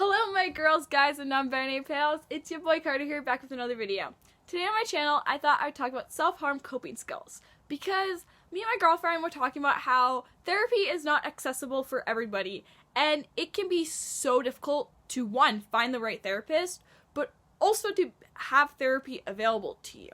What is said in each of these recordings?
Hello my girls, guys, and non-binary pals. It's your boy Carter here, back with another video. Today on my channel, I thought I'd talk about self-harm coping skills because me and my girlfriend were talking about how therapy is not accessible for everybody, and it can be so difficult to, one, find the right therapist, but also to have therapy available to you.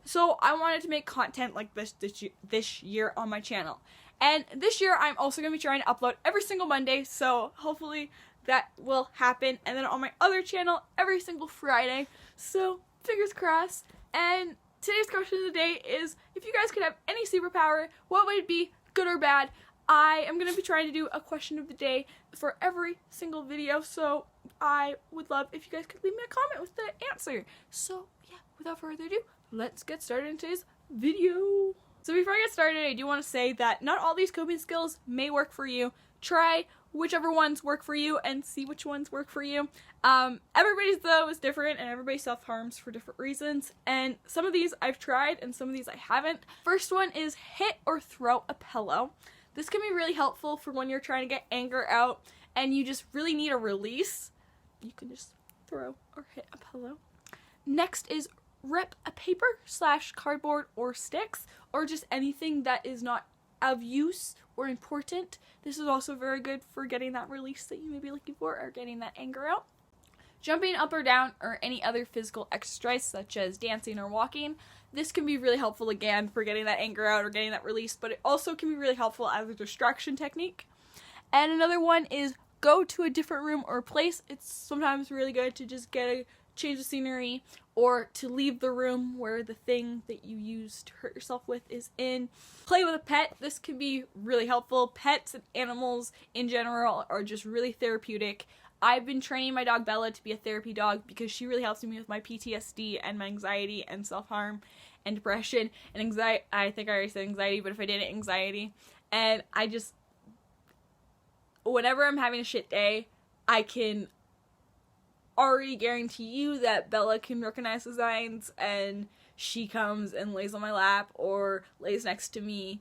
So I wanted to make content like this year on my channel. And this year, I'm also going to be trying to upload every single Monday, so hopefully that will happen. And then on my other channel, every single Friday. So, fingers crossed. And today's question of the day is, if you guys could have any superpower, what would it be, good or bad? I am going to be trying to do a question of the day for every single video, so I would love if you guys could leave me a comment with the answer. So, yeah, without further ado, let's get started in today's video. So before I get started, I do want to say that not all these coping skills may work for you. Try whichever ones work for you and see which ones work for you. Everybody's though is different, and everybody self-harms for different reasons, and some of these I've tried and some of these I haven't. First one is hit or throw a pillow. This can be really helpful for when you're trying to get anger out and you just really need a release. You can just throw or hit a pillow. Next is rip a paper / cardboard or sticks, or just anything that is not of use or important. This is also very good for getting that release that you may be looking for or getting that anger out. Jumping up or down or any other physical exercise such as dancing or walking. This can be really helpful again for getting that anger out or getting that release, but it also can be really helpful as a distraction technique. And another one is go to a different room or place. It's sometimes really good to just get a change of scenery or to leave the room where the thing that you used to hurt yourself with is in. Play with a pet. This can be really helpful. Pets and animals in general are just really therapeutic. I've been training my dog Bella to be a therapy dog because she really helps me with my PTSD and my anxiety and self-harm and depression and anxiety. I think I already said anxiety, but if I didn't, anxiety. And I just, whenever I'm having a shit day, I can already guarantee you that Bella can recognize the signs and she comes and lays on my lap or lays next to me,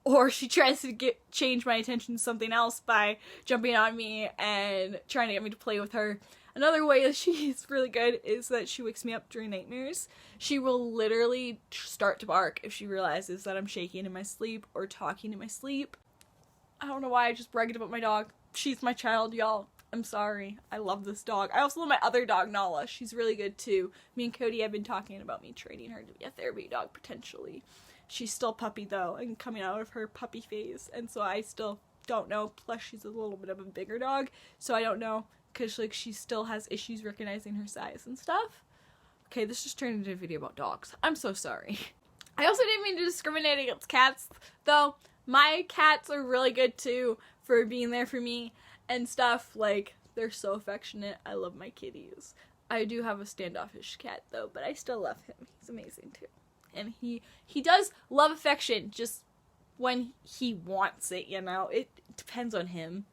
or she tries to change my attention to something else by jumping on me and trying to get me to play with her. Another way that she's really good is that she wakes me up during nightmares. She will literally start to bark if she realizes that I'm shaking in my sleep or talking in my sleep. I don't know why I just bragged about my dog. She's my child, y'all. I'm sorry. I love this dog. I also love my other dog, Nala. She's really good too. Me and Cody have been talking about me training her to be a therapy dog potentially. She's still puppy though and coming out of her puppy phase, and so I still don't know. Plus she's a little bit of a bigger dog, so I don't know because like she still has issues recognizing her size and stuff. Okay, this just turned into a video about dogs. I'm so sorry. I also didn't mean to discriminate against cats though. My cats are really good too for being there for me and stuff. Like, they're so affectionate. I love my kitties. I do have a standoffish cat though, but I still love him. He's amazing too. And he does love affection just when he wants it, you know. It depends on him.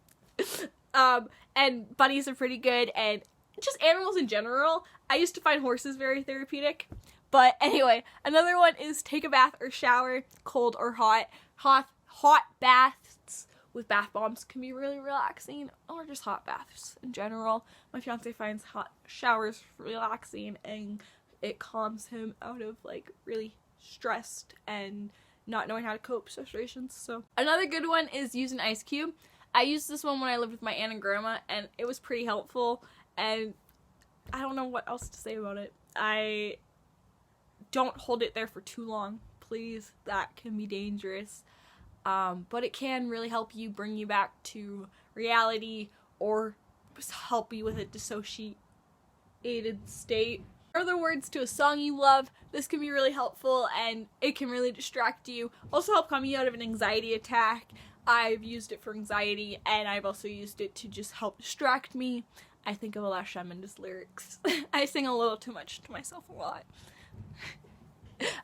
And bunnies are pretty good, and just animals in general. I used to find horses very therapeutic. But anyway, another one is take a bath or shower, cold or hot. Hot baths with bath bombs can be really relaxing, or just hot baths in general. My fiance finds hot showers relaxing, and it calms him out of like really stressed and not knowing how to cope situations. So another good one is use an ice cube. I used this one when I lived with my aunt and grandma, and it was pretty helpful, and I don't know what else to say about it. I don't hold it there for too long, please. That can be dangerous. But it can really help you bring you back to reality or help you with a dissociated state. Other words to a song you love. This can be really helpful and it can really distract you. Also help calm you out of an anxiety attack. I've used it for anxiety, and I've also used it to just help distract me. I think of a lot of Shawn Mendes lyrics. I sing a little too much to myself a lot.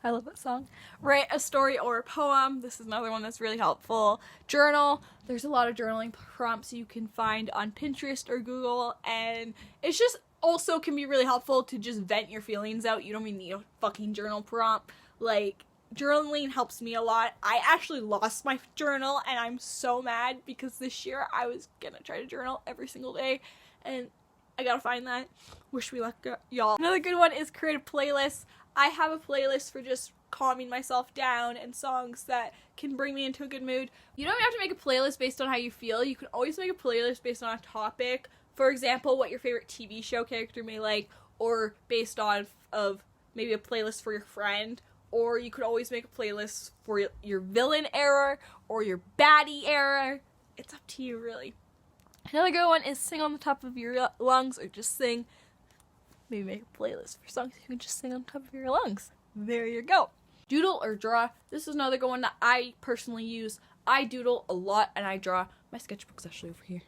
I love that song. Write a story or a poem. This is another one that's really helpful. Journal. There's a lot of journaling prompts you can find on Pinterest or Google, and it's just also can be really helpful to just vent your feelings out. You don't even need a fucking journal prompt. Like, journaling helps me a lot. I actually lost my journal, and I'm so mad because this year I was gonna try to journal every single day, and I gotta find that. Wish me luck, y'all. Another good one is create a playlist. I have a playlist for just calming myself down and songs that can bring me into a good mood. You don't have to make a playlist based on how you feel. You can always make a playlist based on a topic. For example, what your favorite TV show character may like, or based on of maybe a playlist for your friend. Or you could always make a playlist for your villain era or your baddie era. It's up to you, really. Another good one is sing on the top of your lungs, or just sing. Maybe make a playlist for songs you can just sing on top of your lungs. There you go. Doodle or draw. This is another good one that I personally use. I doodle a lot and I draw. My sketchbook's actually over here.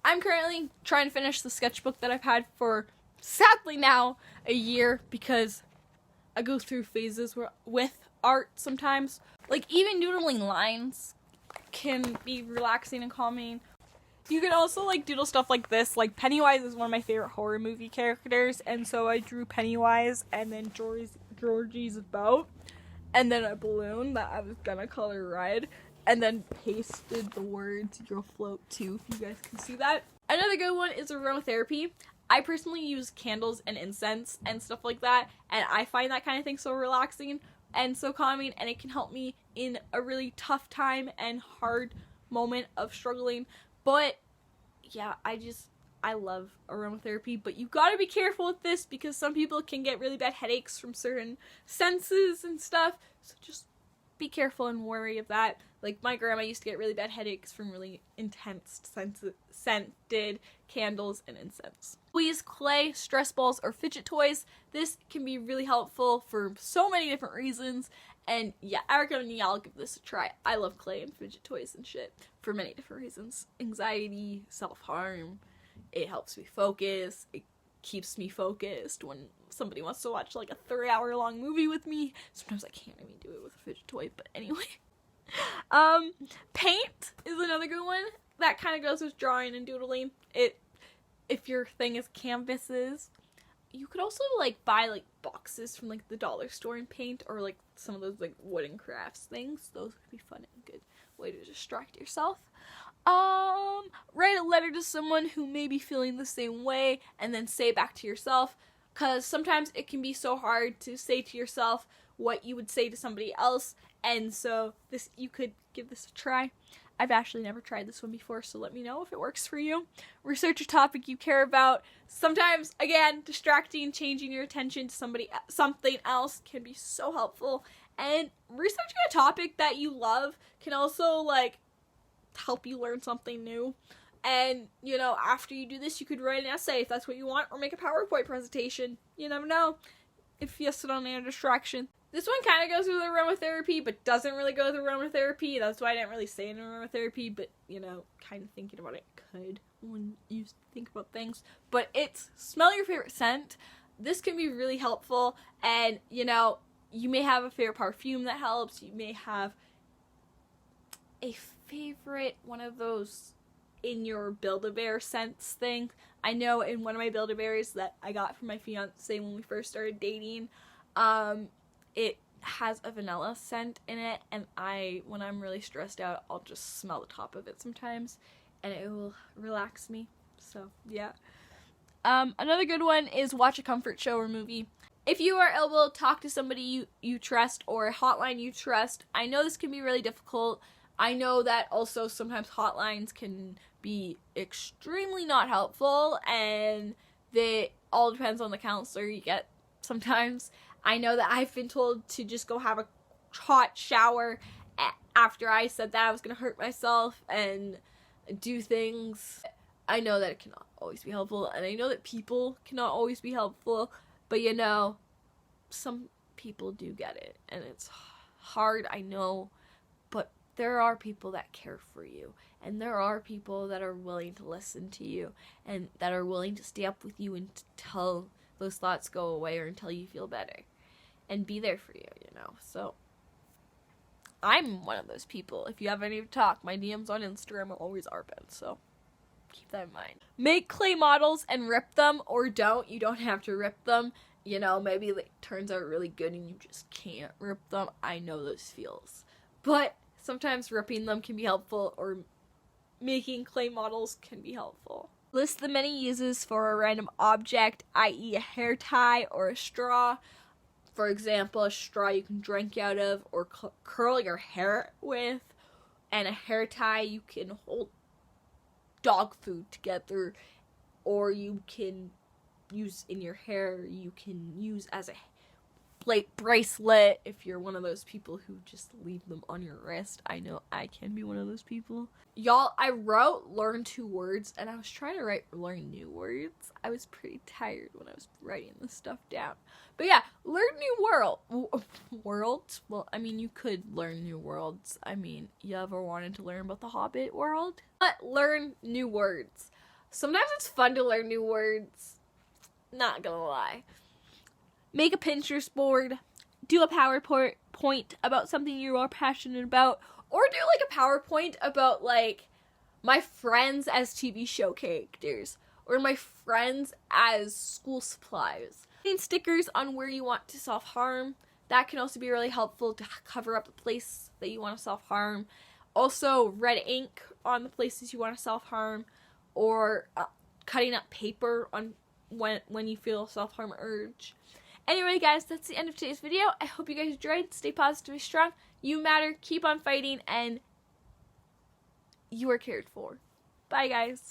I'm currently trying to finish the sketchbook that I've had for, sadly now, a year, because I go through phases with art sometimes. Like, even doodling lines can be relaxing and calming. You can also, like, doodle stuff like this. Like, Pennywise is one of my favorite horror movie characters, and so I drew Pennywise and then Georgie's boat, and then a balloon that I was gonna color red, and then pasted the words "You'll float too," if you guys can see that. Another good one is aromatherapy. I personally use candles and incense and stuff like that, and I find that kind of thing so relaxing and so calming, and it can help me in a really tough time and hard moment of struggling. But yeah, I love aromatherapy, but you gotta be careful with this because some people can get really bad headaches from certain senses and stuff, so just be careful and wary of that. Like, my grandma used to get really bad headaches from really intense scented candles and incense. Squeeze clay, stress balls, or fidget toys. This can be really helpful for so many different reasons. And yeah, I recommend y'all give this a try. I love clay and fidget toys and shit for many different reasons. Anxiety, self-harm. It helps me focus. It keeps me focused when somebody wants to watch like a 3-hour long movie with me. Sometimes I can't even do it with a fidget toy, but anyway. Paint is another good one that kind of goes with drawing and doodling. If your thing is canvases, you could also like buy like boxes from like the dollar store and paint, or like some of those like wooden crafts things. Those could be fun and good way to distract yourself. Write a letter to someone who may be feeling the same way and then say it back to yourself, because sometimes it can be so hard to say to yourself what you would say to somebody else, and so you could give this a try. I've actually never tried this one before, so let me know if it works for you. Research a topic you care about. Sometimes, again, distracting, changing your attention to something else can be so helpful, and researching a topic that you love can also, like, help you learn something new. And, you know, after you do this, you could write an essay if that's what you want, or make a PowerPoint presentation. You never know if you sit on a distraction. This one kind of goes with aromatherapy, but doesn't really go with aromatherapy. That's why I didn't really say aromatherapy, but, you know, kind of thinking about it could when you think about things. But it's smell your favorite scent. This can be really helpful, and, you know, you may have a favorite perfume that helps. You may have a favorite one of those in your Build-A-Bear scents thing. I know in one of my Build-A-Bears that I got from my fiance when we first started dating, it has a vanilla scent in it, and when I'm really stressed out, I'll just smell the top of it sometimes, and it will relax me. So, yeah. Another good one is watch a comfort show or movie. If you are able to talk to somebody you trust, or a hotline you trust, I know this can be really difficult. I know that also sometimes hotlines can be extremely not helpful, and it all depends on the counselor you get sometimes. I know that I've been told to just go have a hot shower after I said that I was going to hurt myself and do things. I know that it cannot always be helpful, and I know that people cannot always be helpful, but you know, some people do get it, and it's hard, I know, but there are people that care for you, and there are people that are willing to listen to you, and that are willing to stay up with you until those thoughts go away, or until you feel better, and be there for you, you know. So I'm one of those people. If you ever need to talk, my DMs on Instagram are always open, so keep that in mind. Make clay models and rip them, or don't. You don't have to rip them. You know, maybe it turns out really good and you just can't rip them. I know those feels. But Sometimes ripping them can be helpful, or making clay models can be helpful. List the many uses for a random object, i.e. a hair tie or a straw. For example, a straw you can drink out of or curl your hair with, and a hair tie you can hold dog food together, or you can use in your hair, you can use as a bracelet if you're one of those people who just leave them on your wrist. I know I can be one of those people. Y'all, I wrote learn 2 words, and I was trying to write learn new words. I was pretty tired when I was writing this stuff down. But yeah, learn new worlds. Well, I mean, you could learn new worlds. I mean, you ever wanted to learn about the Hobbit world? But learn new words. Sometimes it's fun to learn new words. Not gonna lie. Make a Pinterest board, do a PowerPoint about something you are passionate about, or do like a PowerPoint about like my friends as TV show characters, or my friends as school supplies. Putting stickers on where you want to self-harm, that can also be really helpful to cover up the place that you want to self-harm. Also, red ink on the places you want to self-harm, or cutting up paper on when you feel self-harm urge. Anyway, guys, that's the end of today's video. I hope you guys enjoyed. Stay positive, stay strong. You matter. Keep on fighting, and you are cared for. Bye, guys.